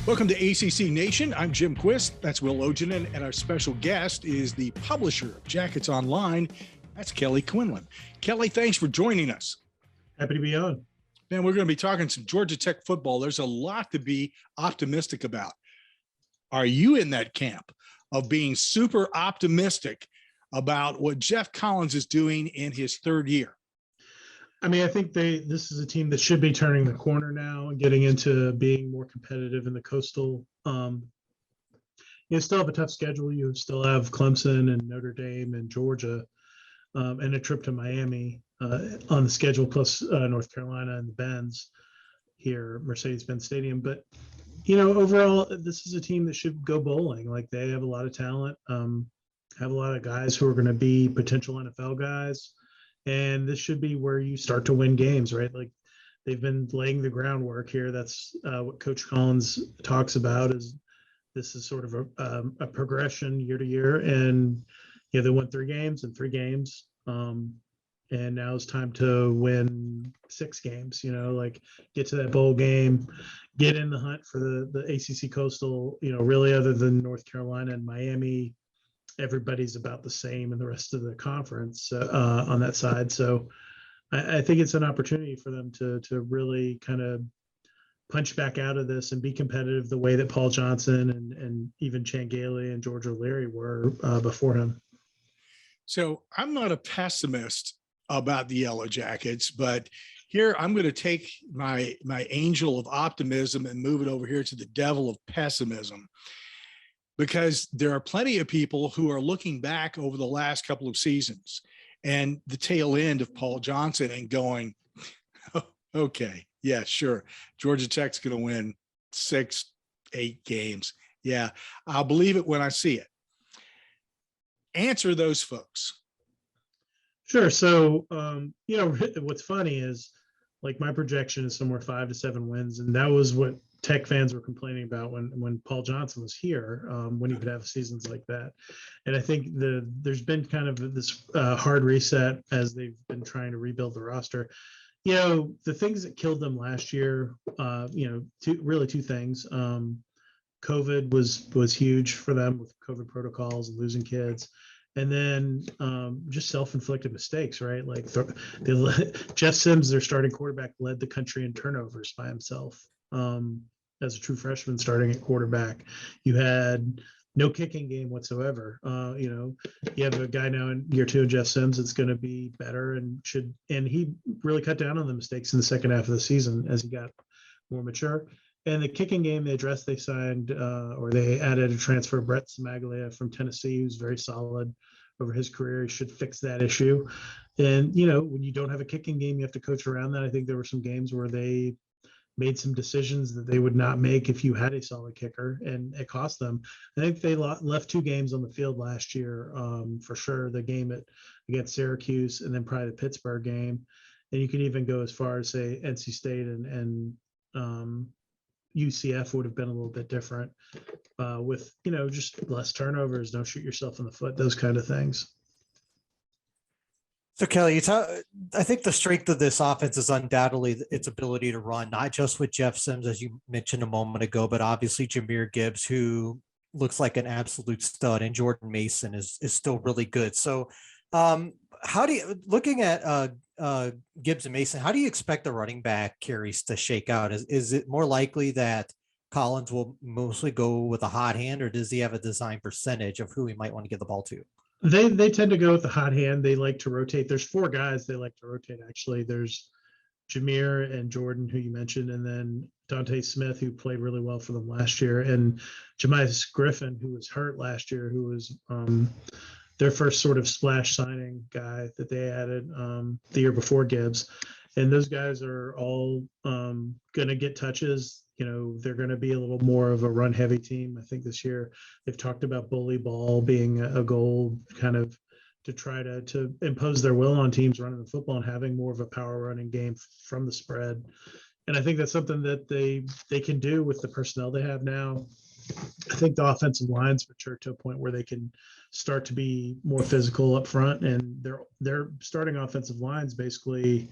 Welcome to ACC Nation. I'm Jim Quist. That's Will Oginen. And our special guest is the publisher of Jackets Online. That's Kelly Quinlan. Kelly, thanks for joining us. Happy to be on. Man, we're going to be talking some Georgia Tech football. There's a lot to be optimistic about. Are you in that camp of being super optimistic about what Jeff Collins is doing in his third year? I mean, I think this is a team that should be turning the corner now and getting into being more competitive in the Coastal. You still have a tough schedule. You still have Clemson and Notre Dame and Georgia, and a trip to Miami on the schedule, plus North Carolina and the Benz here, Mercedes-Benz Stadium. But, overall, this is a team that should go bowling. Like, they have a lot of talent, have a lot of guys who are going to be potential NFL guys. And this should be where you start to win games, right? Like, they've been laying the groundwork here. That's what Coach Collins talks about, is this is sort of a progression year to year. And, they won 3 games in 3 games. And now it's time to win 6 games, get to that bowl game, get in the hunt for the ACC Coastal, really, other than North Carolina and Miami, everybody's about the same in the rest of the conference on that side. So I think it's an opportunity for them to really kind of punch back out of this and be competitive the way that Paul Johnson and even Chan Gailey and George O'Leary were before him. So I'm not a pessimist about the Yellow Jackets, but here I'm going to take my angel of optimism and move it over here to the devil of pessimism. Because there are plenty of people who are looking back over the last couple of seasons and the tail end of Paul Johnson and going, oh, okay, yeah, sure. Georgia Tech's going to win 6, 8 games. Yeah, I'll believe it when I see it. Answer those folks. Sure. So, what's funny is, like, my projection is somewhere 5 to 7 wins. And that was what Tech fans were complaining about when Paul Johnson was here, when he could have seasons like that. And I think there's been kind of this hard reset as they've been trying to rebuild the roster. The things that killed them last year, two things. COVID was huge for them with COVID protocols and losing kids. And then just self-inflicted mistakes, right? Like Jeff Sims, their starting quarterback, led the country in turnovers by himself. As a true freshman starting at quarterback. You had no kicking game whatsoever. You have a guy now in year 2 of Jeff Sims that's going to be better and he really cut down on the mistakes in the second half of the season as he got more mature. And the kicking game they signed or they added a transfer, Brett Smaglia from Tennessee, who's very solid over his career. He should fix that issue. And, when you don't have a kicking game, you have to coach around that. I think there were some games where they made some decisions that they would not make if you had a solid kicker, and it cost them. I think they left 2 games on the field last year, for sure. The game against Syracuse, and then probably the Pittsburgh game. And you can even go as far as say NC State and UCF would have been a little bit different with, just less turnovers, don't shoot yourself in the foot, those kind of things. So, Kelly, I think the strength of this offense is undoubtedly its ability to run, not just with Jeff Sims, as you mentioned a moment ago, but obviously Jahmyr Gibbs, who looks like an absolute stud, and Jordan Mason is still really good. So looking at Gibbs and Mason, how do you expect the running back carries to shake out? Is it more likely that Collins will mostly go with a hot hand, or does he have a design percentage of who he might want to give the ball to? They tend to go with the hot hand. They like to rotate. There's 4 guys they like to rotate, actually. There's Jahmyr and Jordan, who you mentioned, and then Dante Smith, who played really well for them last year, and Jemias Griffin, who was hurt last year, who was their first sort of splash signing guy that they added the year before Gibbs. And those guys are all going to get touches. They're going to be a little more of a run heavy team. I think this year they've talked about bully ball being a goal, kind of to try to impose their will on teams running the football and having more of a power running game from the spread. And I think that's something that they can do with the personnel they have now. I think the offensive line's matured to a point where they can start to be more physical up front, and their starting offensive line's basically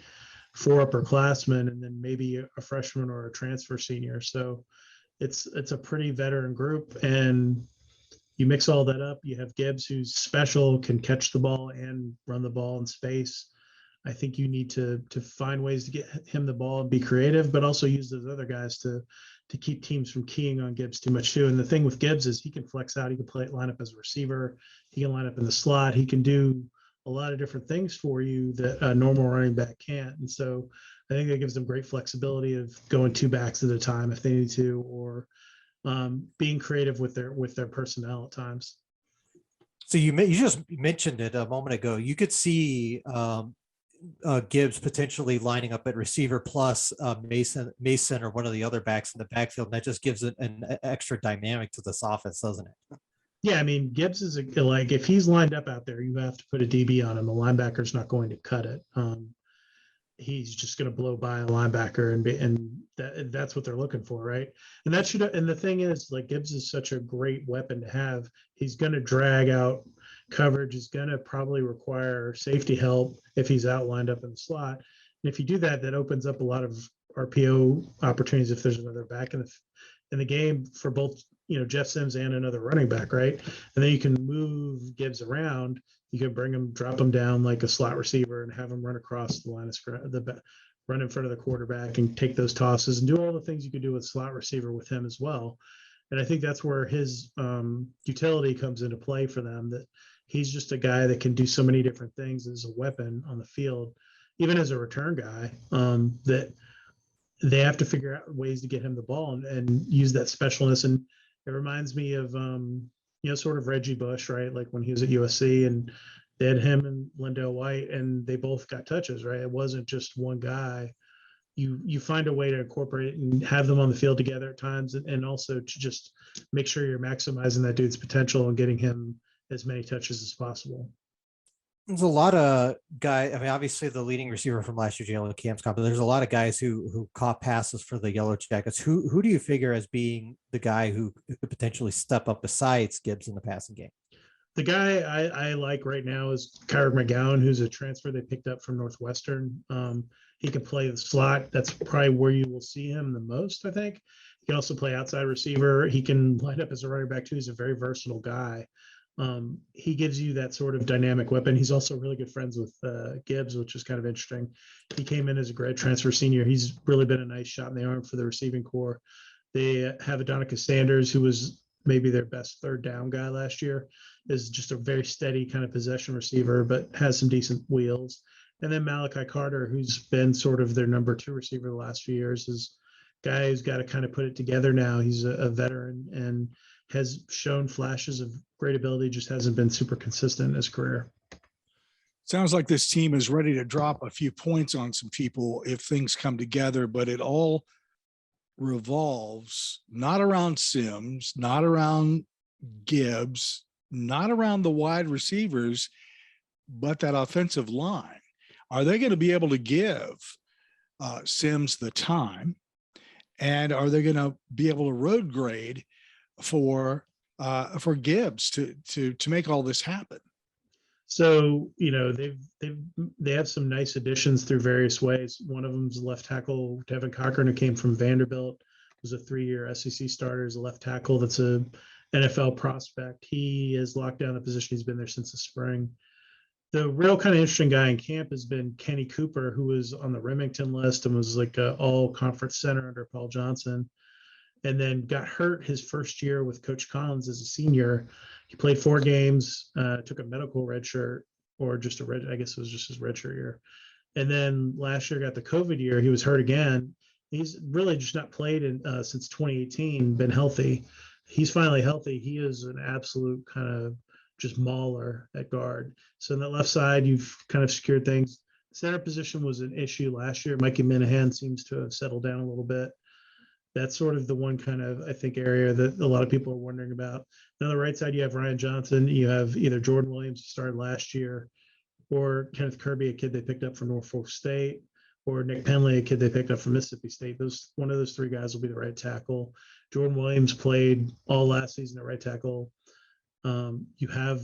4 upperclassmen and then maybe a freshman or a transfer senior. So it's a pretty veteran group, and you mix all that up. You have Gibbs, who's special, can catch the ball and run the ball in space. I think you need to find ways to get him the ball and be creative, but also use those other guys to keep teams from keying on Gibbs too much too. And the thing with Gibbs is he can flex out. He can line up as a receiver. He can line up in the slot. He can do a lot of different things for you that a normal running back can't. And so I think that gives them great flexibility of going two backs at a time if they need to, or being creative with their personnel at times. So you just mentioned it a moment ago. You could see Gibbs potentially lining up at receiver plus Mason or one of the other backs in the backfield. And that just gives it an extra dynamic to this offense, doesn't it? Yeah, I mean, Gibbs is like, if he's lined up out there, you have to put a DB on him. The linebacker's not going to cut it. He's just going to blow by a linebacker, and that's what they're looking for, right? And the thing is, like, Gibbs is such a great weapon to have. He's going to drag out coverage. Is going to probably require safety help if he's out lined up in the slot. And if you do that, that opens up a lot of RPO opportunities if there's another back in the game for both, Jeff Sims and another running back, right? And then you can move Gibbs around. You can bring him, drop him down like a slot receiver and have him run across the line of run in front of the quarterback and take those tosses and do all the things you could do with slot receiver with him as well. And I think that's where his utility comes into play for them, that he's just a guy that can do so many different things as a weapon on the field, even as a return guy, that they have to figure out ways to get him the ball and use that specialness. And it reminds me of, sort of Reggie Bush, right? Like when he was at USC and they had him and Lindell White and they both got touches, right? It wasn't just one guy. You find a way to incorporate and have them on the field together at times, and also to just make sure you're maximizing that dude's potential and getting him as many touches as possible. There's a lot of guys. I mean, obviously the leading receiver from last year, Jalen Camscott, but there's a lot of guys who caught passes for the Yellow Jackets. Who do you figure as being the guy who could potentially step up besides Gibbs in the passing game? The guy I like right now is Kyrie Mcgowan, who's a transfer they picked up from Northwestern. He can play the slot. That's probably where you will see him the most, I think. He can also play outside receiver. He can line up as a running back too. He's a very versatile guy. He gives you that sort of dynamic weapon. He's also really good friends with Gibbs, which is kind of interesting. He came in as a grad transfer senior. He's really been a nice shot in the arm for the receiving core. They have Adonica Sanders, who was maybe their best third down guy last year, is just a very steady kind of possession receiver, but has some decent wheels. And then Malachi Carter, who's been sort of their number 2 receiver the last few years, is a guy who's got to kind of put it together now. He's a veteran and has shown flashes of great ability, just hasn't been super consistent in his career. Sounds like this team is ready to drop a few points on some people if things come together, but it all revolves not around Sims, not around Gibbs, not around the wide receivers, but that offensive line. Are they going to be able to give Sims the time? And are they going to be able to road grade for Gibbs to make all this happen? So, they have some nice additions through various ways. One of them is left tackle Devin Cochran, who came from Vanderbilt, was a 3-year SEC starter as a left tackle. That's a NFL prospect. He has locked down the position. He's been there since the spring. The real kind of interesting guy in camp has been Kenny Cooper, who was on the Remington list and was like an all-conference center under Paul Johnson, and then got hurt his first year with Coach Collins as a senior. He played 4 games, took a medical red shirt, or just I guess it was just his red shirt year. And then last year got the COVID year. He was hurt again. He's really just not played since 2018, been healthy. He's finally healthy. He is an absolute kind of just mauler at guard. So on that left side, you've kind of secured things. Center position was an issue last year. Mikey Minahan seems to have settled down a little bit. That's sort of the one kind of, I think, area that a lot of people are wondering about. Then on the right side, you have Ryan Johnson. You have either Jordan Williams, who started last year, or Kenneth Kirby, a kid they picked up from Norfolk State, or Nick Penley, a kid they picked up from Mississippi State. One of those 3 guys will be the right tackle. Jordan Williams played all last season at right tackle. You have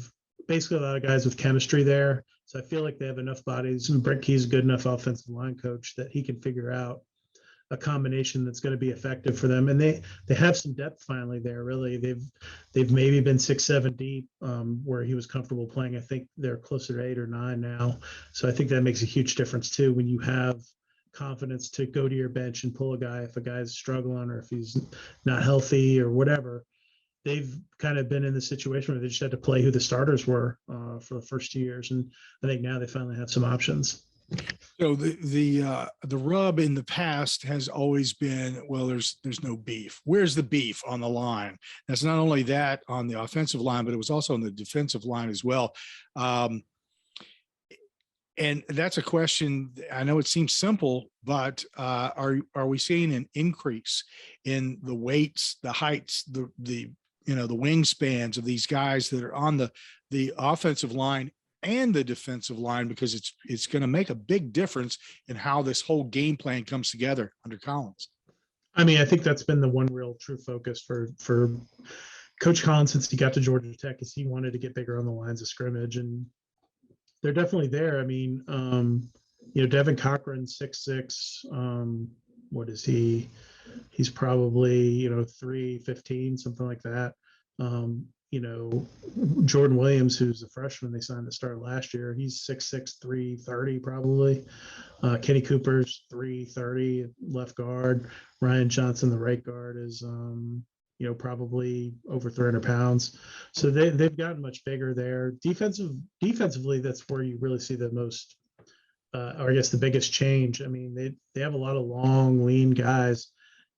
basically a lot of guys with chemistry there. So I feel like they have enough bodies. And Brent Key's a good enough offensive line coach that he can figure out a combination that's going to be effective for them. And they have some depth finally there. Really, they've maybe been 6-7 deep, where he was comfortable playing. I think they're closer to 8 or 9 now. So I think that makes a huge difference too when you have confidence to go to your bench and pull a guy if a guy's struggling or if he's not healthy or whatever. They've kind of been in the situation where they just had to play who the starters were for the first 2 years, and I think now they finally have some options. So the rub in the past has always been, well, there's no beef. Where's the beef on the line? That's not only that on the offensive line, but it was also on the defensive line as well. And that's a question. I know it seems simple, but are we seeing an increase in the weights, the heights, the wingspans of these guys that are on the offensive line and the defensive line, because it's going to make a big difference in how this whole game plan comes together under Collins? I mean, I think that's been the one real true focus for Coach Collins since he got to Georgia Tech, is he wanted to get bigger on the lines of scrimmage, and they're definitely there. I mean, Devin Cochran, 6'6", what is he? He's probably, 315, something like that. Jordan Williams, who's a freshman they signed to start last year, he's 6'6", 330 probably. Kenny Cooper's 330 left guard. Ryan Johnson, the right guard, is probably over 300 pounds. So they've gotten much bigger there. Defensively, that's where you really see the most, or I guess the biggest change. I mean, they have a lot of long, lean guys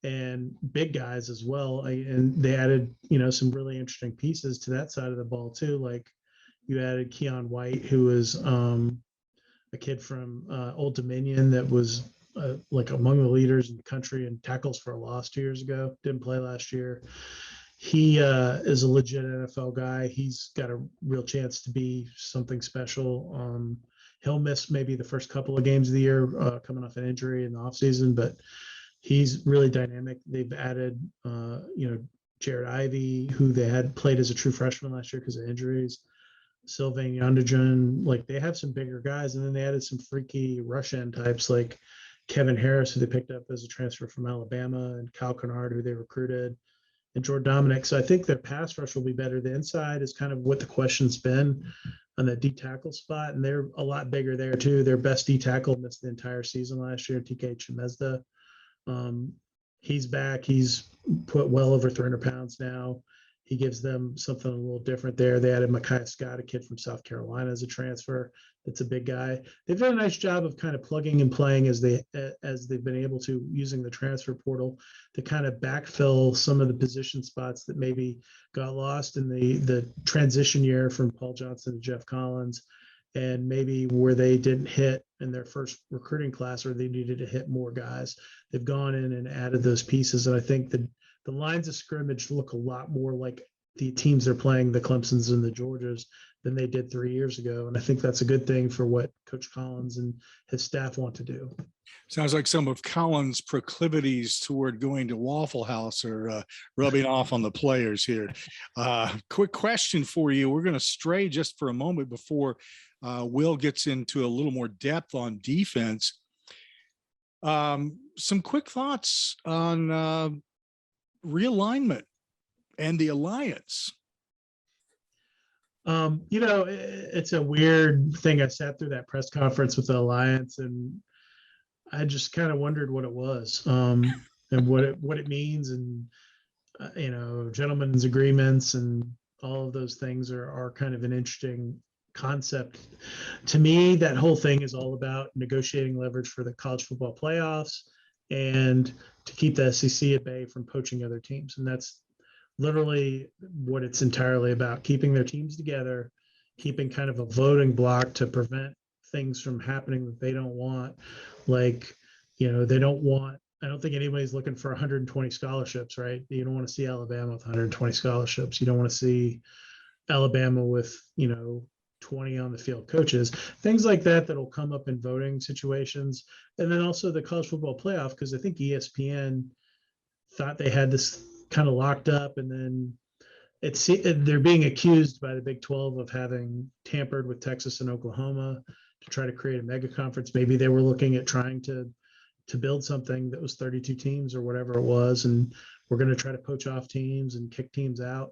and big guys as well. And they added, some really interesting pieces to that side of the ball too. Like you added Keon White, who is a kid from Old Dominion that was like among the leaders in the country in tackles for a loss 2 years ago. Didn't play last year. He is a legit NFL guy. He's got a real chance to be something special. He'll miss maybe the first couple of games of the year coming off an injury in the offseason, but he's really dynamic. They've added, Jared Ivey, who they had played as a true freshman last year because of injuries. Sylvain Yondajan, like they have some bigger guys, and then they added some freaky rush end types like Kevin Harris, who they picked up as a transfer from Alabama, and Kyle Kennard, who they recruited, and Jordan Dominic. So I think their pass rush will be better. The inside is kind of what the question's been on that D tackle spot, and they're a lot bigger there too. Their best D tackle missed the entire season last year, TK Chimezda. He's back. He's put well over 300 pounds now. He gives them something a little different there. They added Micaiah Scott, a kid from South Carolina, as a transfer. That's a big guy. They've done a nice job of kind of plugging and playing as they've been able to, using the transfer portal to kind of backfill some of the position spots that maybe got lost in the transition year from Paul Johnson to Jeff Collins, and maybe where they didn't hit in their first recruiting class, or they needed to hit more guys. They've gone in and added those pieces, and I think the lines of scrimmage look a lot more like the teams they're playing, the Clemsons and the Georgias, than they did 3 years ago. And I think that's a good thing for what Coach Collins and his staff want to do. Sounds like some of Collins' proclivities toward going to Waffle House are rubbing off on the players here. Quick question for you. We're going to stray just for a moment before Will gets into a little more depth on defense. Some quick thoughts on realignment and the alliance. It's a weird thing. I sat through that press conference with the alliance, and I just kind of wondered what it was, and what it means, and gentlemen's agreements and all of those things are kind of an interesting concept. To me, that whole thing is all about negotiating leverage for the college football playoffs and to keep the SEC at bay from poaching other teams. And that's literally what it's entirely about, keeping their teams together, keeping kind of a voting block to prevent things from happening that they don't want. Like, they don't want, I don't think anybody's looking for 120 scholarships, right? You don't want to see Alabama with 120 scholarships. You don't want to see Alabama with, 20 on the field coaches, things like that that'll come up in voting situations. And then also the college football playoff, because I think ESPN thought they had this kind of locked up, and then they're being accused by the Big 12 of having tampered with Texas and Oklahoma to try to create a mega conference. Maybe they were looking at trying to to build something that was 32 teams or whatever it was, and we're going to try to poach off teams and kick teams out.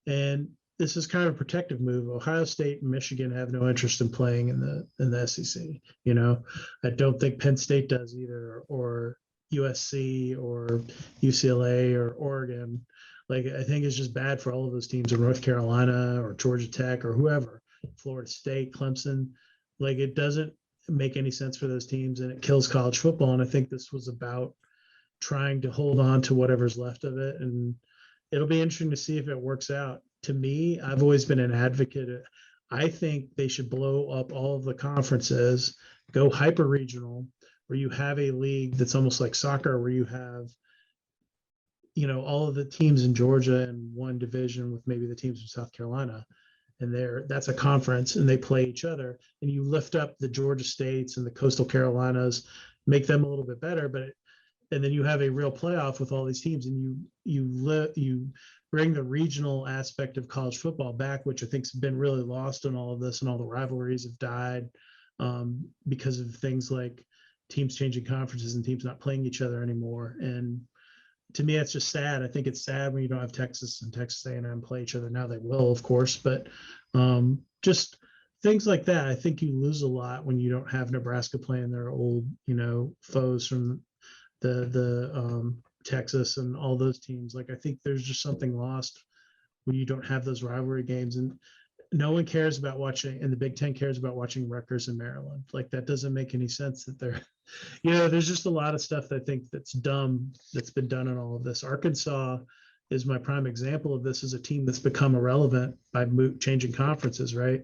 And this is kind of a protective move. Ohio State and Michigan have no interest in playing in the SEC. You know, I don't think Penn State does either, or USC or UCLA or Oregon. Like, I think it's just bad for all of those teams, or North Carolina or Georgia Tech or whoever, Florida State, Clemson. Like, it doesn't make any sense for those teams, and it kills college football. And I think this was about trying to hold on to whatever's left of it. And it'll be interesting to see if it works out. To me, I've always been an advocate. I think they should blow up all of the conferences, go hyper regional, where you have a league that's almost like soccer, where you have, you know, all of the teams in Georgia in one division with maybe the teams from South Carolina. And that's a conference, and they play each other, and you lift up the Georgia States and the Coastal Carolinas, make them a little bit better, and then you have a real playoff with all these teams, and you bring the regional aspect of college football back, which I think has been really lost in all of this, and all the rivalries have died because of things like teams changing conferences and teams not playing each other anymore. And to me, it's just sad. I think it's sad when you don't have Texas and Texas A&M play each other. Now they will, of course, but just things like that. I think you lose a lot when you don't have Nebraska playing their old, you know, foes from the Texas and all those teams. Like, I think there's just something lost when you don't have those rivalry games, and no one cares about watching, and the Big Ten cares about watching Rutgers in Maryland. Like, that doesn't make any sense that they're, you know, there's just a lot of stuff that I think that's dumb that's been done in all of this. Arkansas is my prime example of this, as a team that's become irrelevant by changing conferences, right?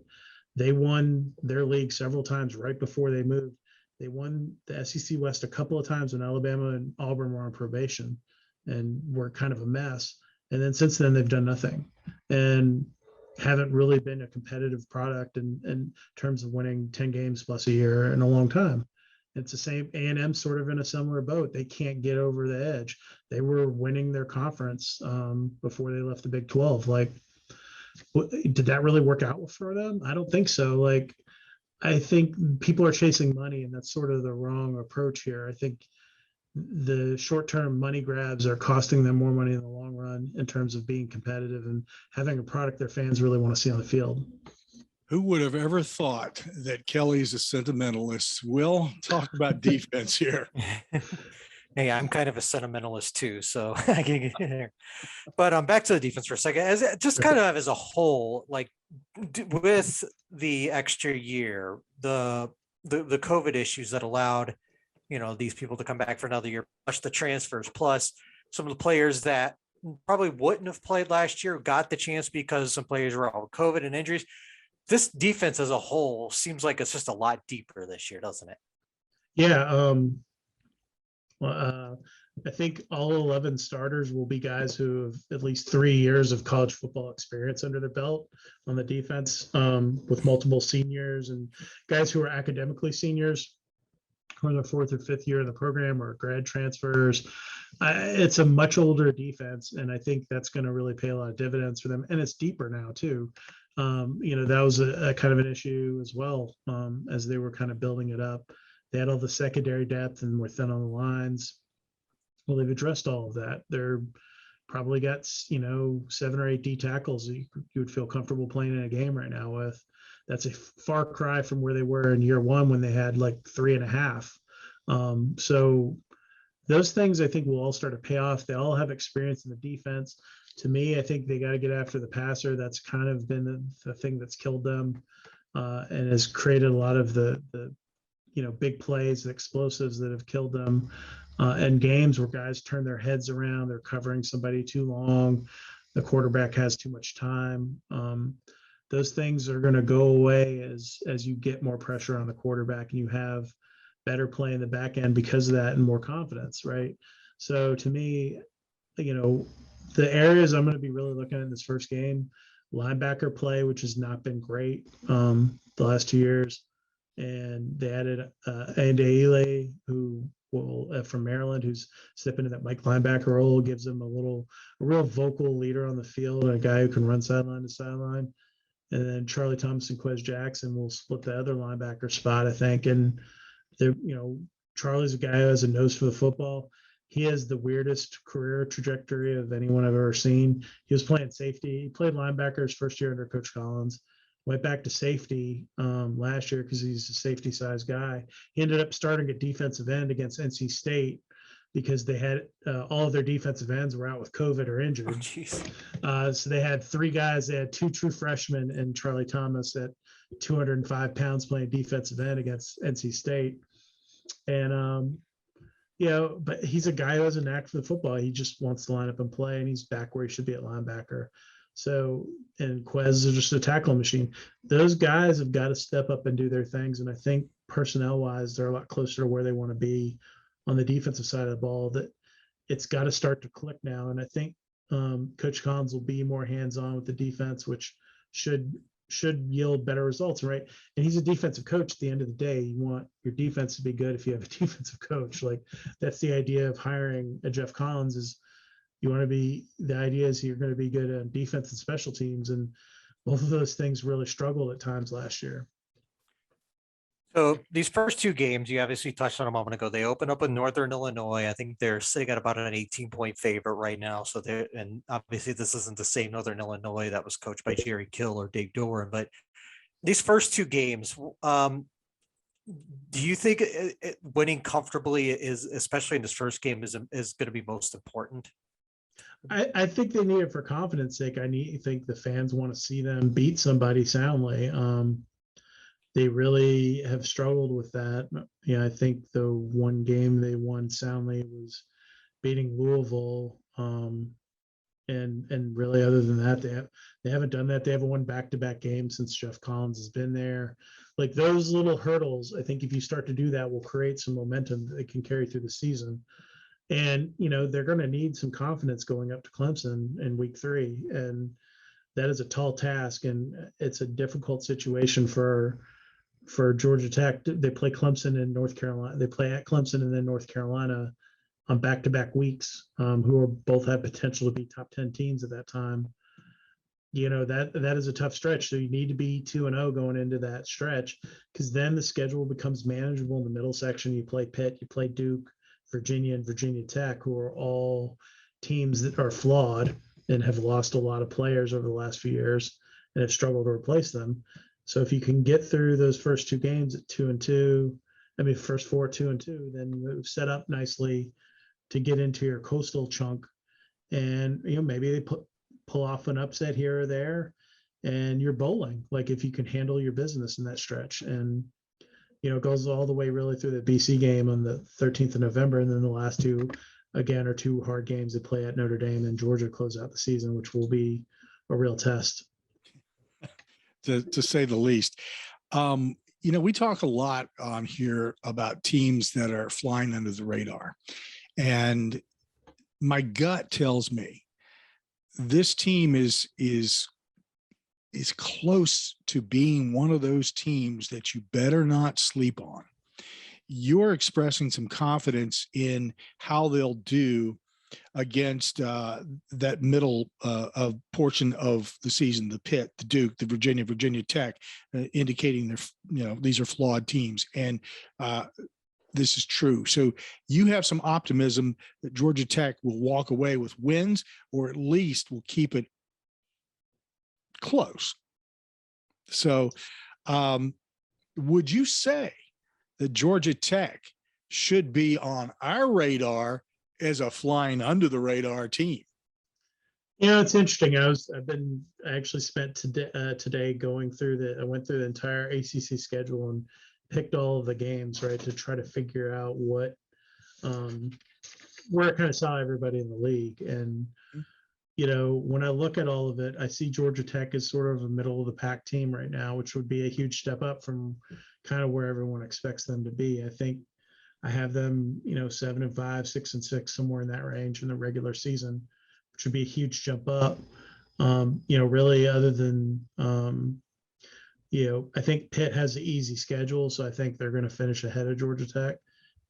They won their league several times right before they moved. They won the SEC West a couple of times when Alabama and Auburn were on probation and were kind of a mess. And then since then, they've done nothing and haven't really been a competitive product in terms of winning 10 games plus a year in a long time. It's the same. A&M sort of in a similar boat. They can't get over the edge. They were winning their conference before they left the Big 12. Like, did that really work out for them? I don't think so. Like, I think people are chasing money, and that's sort of the wrong approach here. I think the short-term money grabs are costing them more money in the long run in terms of being competitive and having a product their fans really want to see on the field. Who would have ever thought that Kelly's a sentimentalist? We'll talk about defense here. Hey, I'm kind of a sentimentalist too, so I can get there. But back to the defense for a second. Just kind of as a whole, like with the extra year, the COVID issues that allowed, you know, these people to come back for another year, plus the transfers, plus some of the players that probably wouldn't have played last year got the chance because some players were out with COVID and injuries. This defense as a whole seems like it's just a lot deeper this year, doesn't it? Yeah. I think all 11 starters will be guys who have at least 3 years of college football experience under their belt on the defense, with multiple seniors and guys who are academically seniors who are in their 4th or 5th year of the program, or grad transfers. It's a much older defense, and I think that's going to really pay a lot of dividends for them. And it's deeper now too. You know, that was a kind of an issue as well, as they were kind of building it up. They had all the secondary depth and were thin on the lines. Well, they've addressed all of that. They're probably got, you know, 7 or 8 D tackles you would feel comfortable playing in a game right now with. That's a far cry from where they were in year one when they had like 3.5. So those things I think will all start to pay off. They all have experience in the defense. To me, I think they got to get after the passer. That's kind of been the thing that's killed them, and has created a lot of the you know, big plays, the explosives that have killed them, and games where guys turn their heads around, they're covering somebody too long, the quarterback has too much time. Those things are going to go away as you get more pressure on the quarterback and you have better play in the back end because of that and more confidence, right? So to me, you know, the areas I'm going to be really looking at in this first game, linebacker play, which has not been great the last 2 years. And they added Andale, who will from Maryland, who's stepping into that Mike linebacker role, gives them a real vocal leader on the field, and a guy who can run sideline to sideline. And then Charlie Thomas and Quez Jackson will split the other linebacker spot, I think. And they're, you know, Charlie's a guy who has a nose for the football. He has the weirdest career trajectory of anyone I've ever seen. He was playing safety. He played linebacker his first year under Coach Collins. Went back to safety last year because he's a safety size guy. He ended up starting at defensive end against NC State because they had all of their defensive ends were out with COVID or injured. So they had three guys. They had two true freshmen and Charlie Thomas at 205 pounds playing defensive end against NC State. And, but he's a guy who has a knack for the football. He just wants to line up and play, and he's back where he should be at linebacker. So, and Quez is just a tackle machine. Those guys have got to step up and do their things. And I think personnel-wise, they're a lot closer to where they want to be on the defensive side of the ball, that it's got to start to click now. And I think Coach Collins will be more hands-on with the defense, which should yield better results, right? And he's a defensive coach. At the end of the day, you want your defense to be good if you have a defensive coach. Like, that's the idea of hiring a Jeff Collins, is you want to be, the idea is you're going to be good on defense and special teams. And both of those things really struggled at times last year. So these first two games, you obviously touched on a moment ago, they open up in Northern Illinois. I think they're sitting at about an 18-point favorite right now. So and obviously this isn't the same Northern Illinois that was coached by Jerry Kill or Dave Doran, but these first two games, do you think winning comfortably is, especially in this first game, is going to be most important? I think they need it for confidence sake. I think the fans want to see them beat somebody soundly. They really have struggled with that. Yeah, I think the one game they won soundly was beating Louisville. And really, other than that, they haven't done that. They haven't won back-to-back games since Jeff Collins has been there. Like, those little hurdles, I think if you start to do that, will create some momentum that they can carry through the season. And, they're going to need some confidence going up to Clemson in week 3. And that is a tall task, and it's a difficult situation for Georgia Tech. They play Clemson in North Carolina. They play at Clemson and then North Carolina on back-to-back weeks, who are both have potential to be top 10 teams at that time. That is a tough stretch. So you need to be 2-0 going into that stretch, because then the schedule becomes manageable in the middle section. You play Pitt, you play Duke, Virginia, and Virginia Tech, who are all teams that are flawed and have lost a lot of players over the last few years and have struggled to replace them. So if you can get through those first two games at 2-2, first 4 2-2, then move set up nicely to get into your coastal chunk. And, maybe they pull off an upset here or there, and you're bowling. Like, if you can handle your business in that stretch. And, it goes all the way really through the BC game on the 13th of November. And then the last two, again, are two hard games to play at Notre Dame and Georgia close out the season, which will be a real test. To say the least. We talk a lot on here about teams that are flying under the radar. And my gut tells me this team is close to being one of those teams that you better not sleep on. You're expressing some confidence in how they'll do against that middle portion of the season, the Pitt, the Duke, the Virginia Tech, indicating these are flawed teams. And this is true. So you have some optimism that Georgia Tech will walk away with wins, or at least will keep it close. So would you say that Georgia Tech should be on our radar as a flying under the radar team? It's interesting. I actually spent today going through I went through the entire ACC schedule and picked all of the games, right, to try to figure out where I kind of saw everybody in the league. And, when I look at all of it, I see Georgia Tech as sort of a middle of the pack team right now, which would be a huge step up from kind of where everyone expects them to be. I think I have them, 7-5, 6-6, somewhere in that range in the regular season, which would be a huge jump up. Really, other than, I think Pitt has an easy schedule, so I think they're going to finish ahead of Georgia Tech,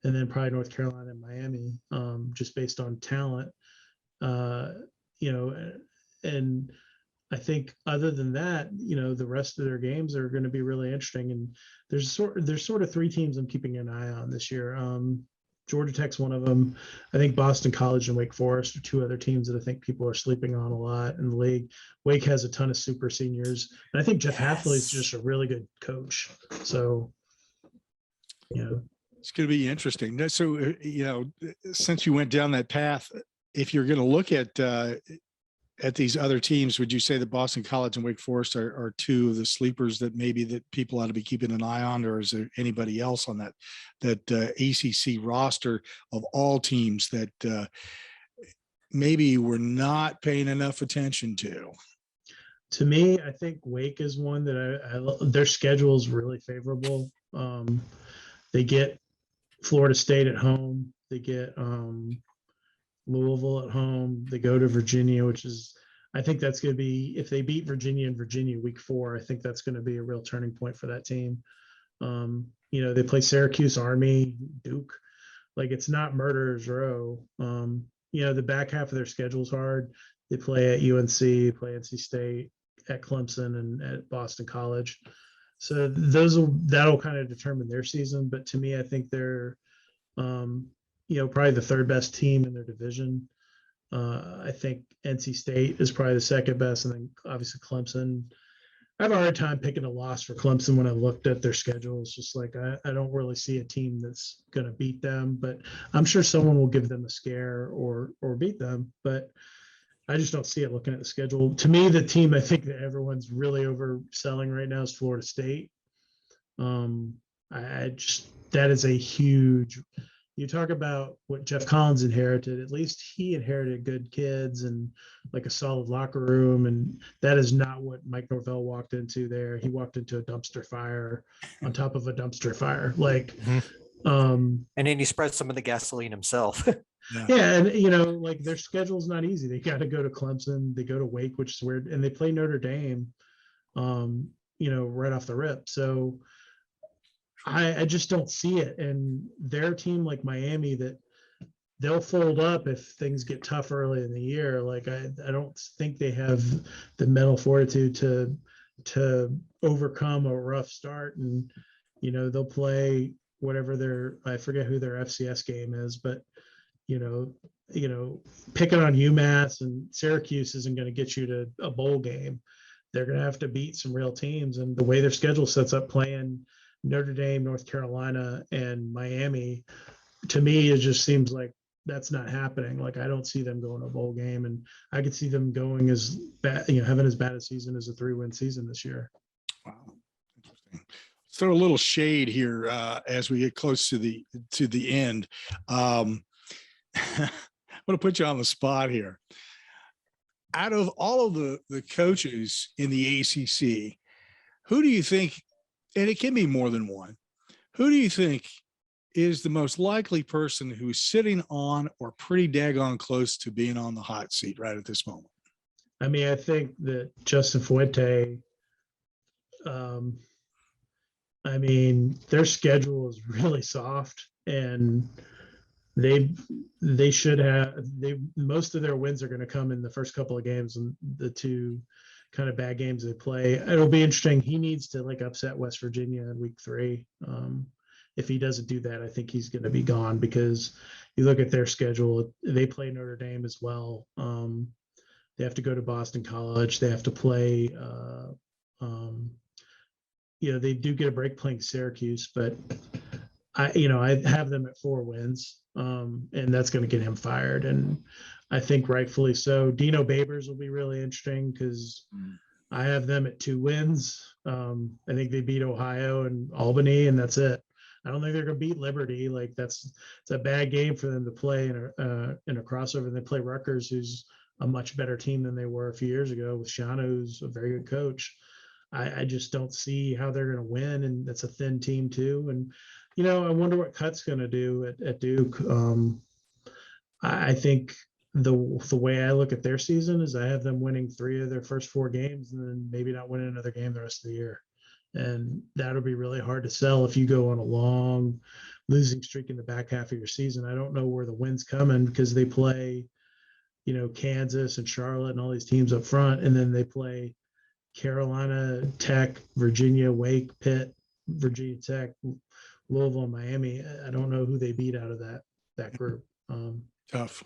and then probably North Carolina and Miami, just based on talent. And I think other than that, the rest of their games are going to be really interesting. And there's sort of three teams I'm keeping an eye on this year. Georgia Tech's one of them. I think Boston College and Wake Forest are two other teams that I think people are sleeping on a lot in the league. Wake has a ton of super seniors, and I think Jeff Hafley is just a really good coach. So, it's going to be interesting. So, since you went down that path, if you're going to look at these other teams, would you say that Boston College and Wake Forest are two of the sleepers that maybe that people ought to be keeping an eye on, or is there anybody else on that ACC roster of all teams that maybe we're not paying enough attention to? To me, I think Wake is one that their schedule is really favorable. They get Florida State at home. They get Louisville at home. They go to Virginia, I think that's going to be, if they beat Virginia in Virginia week 4, I think that's going to be a real turning point for that team. They play Syracuse, Army, Duke. Like, it's not murderer's row. The back half of their schedule is hard. They play at UNC, play NC State, at Clemson, and at Boston College. So that'll kind of determine their season. But to me, I think they're, probably the third best team in their division. I think NC State is probably the second best, and then obviously Clemson. I have a hard time picking a loss for Clemson when I looked at their schedule. It's just like I don't really see a team that's going to beat them, but I'm sure someone will give them a scare or beat them. But I just don't see it looking at the schedule. To me, the team I think that everyone's really overselling right now is Florida State. That is a huge. You talk about what Jeff Collins inherited. At least he inherited good kids and like a solid locker room, and that is not what Mike Norvell walked into there. He walked into a dumpster fire on top of a dumpster fire. And then he spread some of the gasoline himself. Yeah, and like their schedule's not easy. They got to go to Clemson, they go to Wake, which is weird, and they play Notre Dame, right off the rip. So I just don't see it. And their team, like Miami, that they'll fold up if things get tough early in the year. Like I don't think they have the mental fortitude to overcome a rough start. And they'll play whatever I forget who their FCS game is, but picking on UMass and Syracuse isn't going to get you to a bowl game. They're going to have to beat some real teams. And the way their schedule sets up, playing Notre Dame, North Carolina, and Miami, to me, it just seems like that's not happening. Like, I don't see them going to a bowl game, and I could see them going as bad, having as bad a season as a 3-win season this year. Wow. Interesting. Let's throw a little shade here as we get close to the end. I'm going to put you on the spot here. Out of all of the coaches in the ACC, who do you think, and it can be more than one, who do you think is the most likely person who's sitting on or pretty daggone close to being on the hot seat right at this moment? I mean, I think that Justin Fuente, their schedule is really soft, and they should have most of their wins are going to come in the first couple of games, and the two kind of bad games they play. It'll be interesting. He needs to upset West Virginia in week 3. If he doesn't do that, I think he's going to be gone, because you look at their schedule, they play Notre Dame as well. They have to go to Boston College. They have to play, they do get a break playing Syracuse, but I have them at 4 wins, and that's going to get him fired. And I think rightfully so. Dino Babers will be really interesting, because I have them at 2 wins. I think they beat Ohio and Albany, and that's it. I don't think they're going to beat Liberty. It's a bad game for them to play in a crossover. And they play Rutgers, who's a much better team than they were a few years ago, with Shiano, who's a very good coach. I just don't see how they're going to win, and that's a thin team too. And I wonder what Cut's going to do at Duke. I think the way I look at their season is I have them winning 3 of their first 4 games, and then maybe not winning another game the rest of the year. And that'll be really hard to sell if you go on a long losing streak in the back half of your season. I don't know where the win's coming, because they play Kansas and Charlotte and all these teams up front, and then they play Carolina, Tech, Virginia, Wake, Pitt, Virginia Tech, Louisville, Miami. I don't know who they beat out of that group. Tough.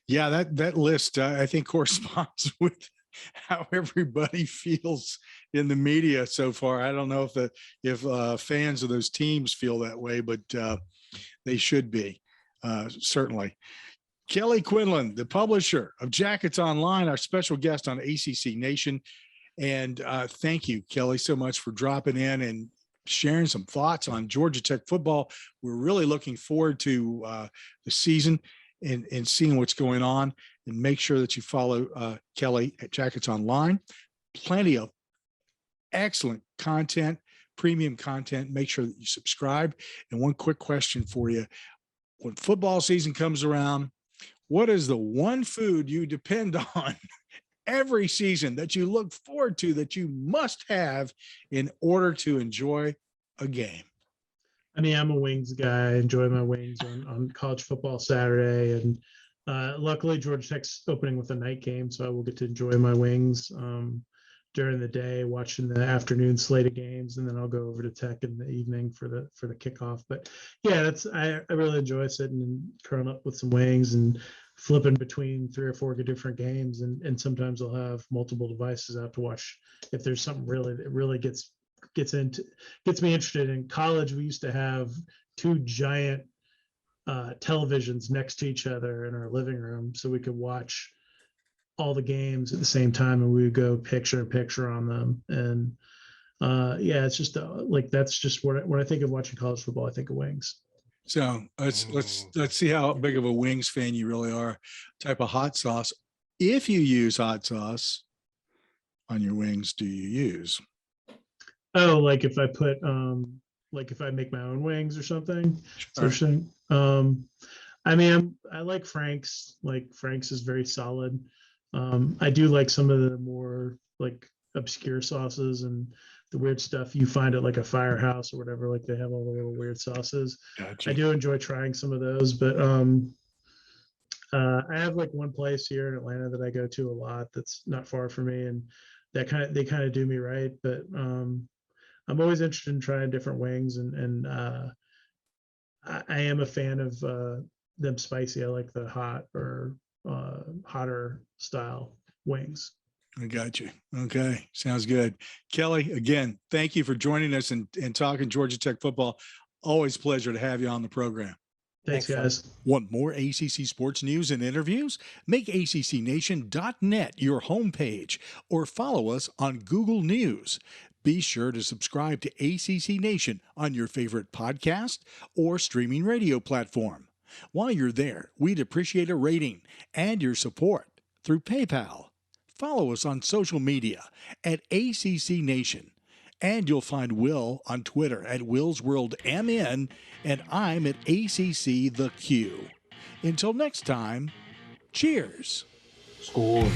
Yeah, that list I think corresponds with how everybody feels in the media so far. I don't know if fans of those teams feel that way, but they should be, certainly. Kelly Quinlan, the publisher of Jackets Online, our special guest on ACC Nation. And thank you, Kelly, so much for dropping in and sharing some thoughts on Georgia Tech football. We're really looking forward to the season and seeing what's going on. And make sure that you follow Kelly at Jackets Online. Plenty of excellent content, premium content. Make sure that you subscribe. And one quick question for you. When football season comes around, what is the one food you depend on every season that you look forward to, that you must have in order to enjoy a game? I mean, I'm a wings guy. I enjoy my wings on college football Saturday. And luckily, Georgia Tech's opening with a night game, so I will get to enjoy my wings during the day, watching the afternoon slate of games, and then I'll go over to Tech in the evening for the kickoff. But yeah, I really enjoy sitting and curling up with some wings and flipping between 3 or 4 different games, and sometimes I'll have multiple devices out to watch if there's something that really gets me interested. In college, we used to have 2 giant televisions next to each other in our living room, so we could watch all the games at the same time, and we would go picture in picture on them. And yeah, it's just that's just when I think of watching college football, I think of wings. So let's see how big of a wings fan you really are. Type of hot sauce, if you use hot sauce on your wings, do you use? Oh, like if I put if I make my own wings or something. Sure. I mean, I like Frank's. Like Frank's is very solid. I do like some of the more obscure sauces and the weird stuff you find at like a Firehouse or whatever. Like they have all the little weird sauces. Gotcha. I do enjoy trying some of those, but I have one place here in Atlanta that I go to a lot that's not far from me, and they kind of do me right. But I'm always interested in trying different wings, and I am a fan of them spicy. I like the hot or hotter style wings. I got you. Okay. Sounds good. Kelly, again, thank you for joining us and talking Georgia Tech football. Always a pleasure to have you on the program. Thanks guys. Want more ACC sports news and interviews? Make ACCNation.net your homepage or follow us on Google News. Be sure to subscribe to ACC Nation on your favorite podcast or streaming radio platform. While you're there, we'd appreciate a rating and your support through PayPal. Follow us on social media at ACC Nation. And you'll find Will on Twitter at WillsWorldMN, and I'm at ACC The Q. Until next time, cheers. Score.